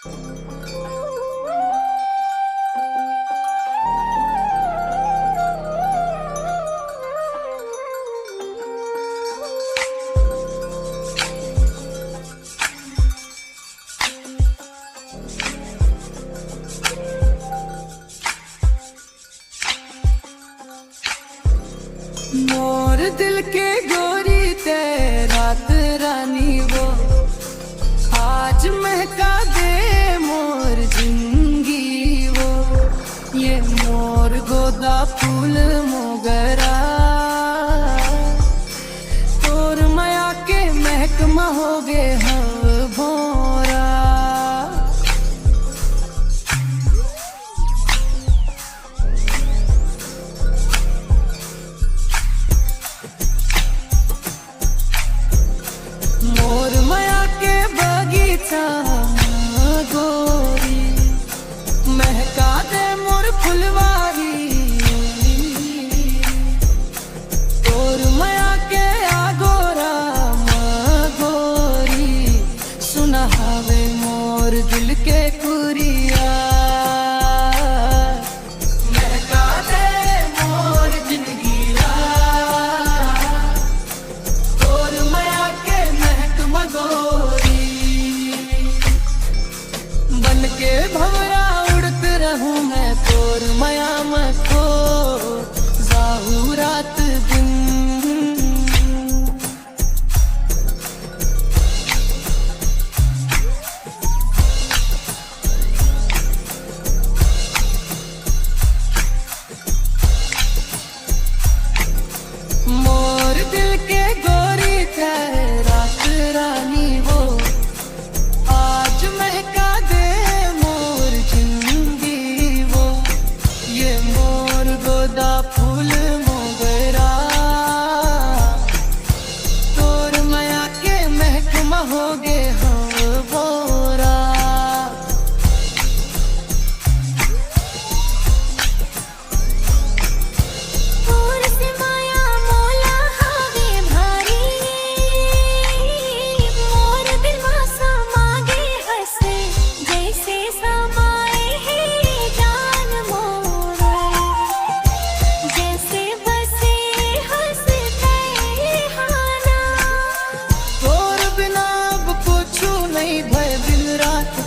मोर दिल के गोरी ते रात रानी वो आज महका दे मोर जिंदगी वो। ये मोर गोदा फूल मोगरा तोर माया के महकमा हो गे हव भोरा। मोर माया के बगीचा गोरी महका दे मोर फुलवारी। तोर माया के आगोरा गोरी सुनहावे मोर दिल के कुरिया। महका दे मोर जिंदगी तोर माया के महकमा गोरी। बन के भंवरा उड़त रहूं मैं तोर माया में खो जाहू रात दिन। मोर दिल के गोरी थे रात रानी वो आज महका दे मोर जिंदगी वो। ये मोर गोदा फूल मोगरा तोर माया के महकमा हो गे हम बोरा। तोर से माया मोला हावे भारी मोर दिल मा समागे हसे जैसे समाए है जान मोरा। जैसे बसे हंस हाना तोर बिना अब कुछ नहीं भय दिन रात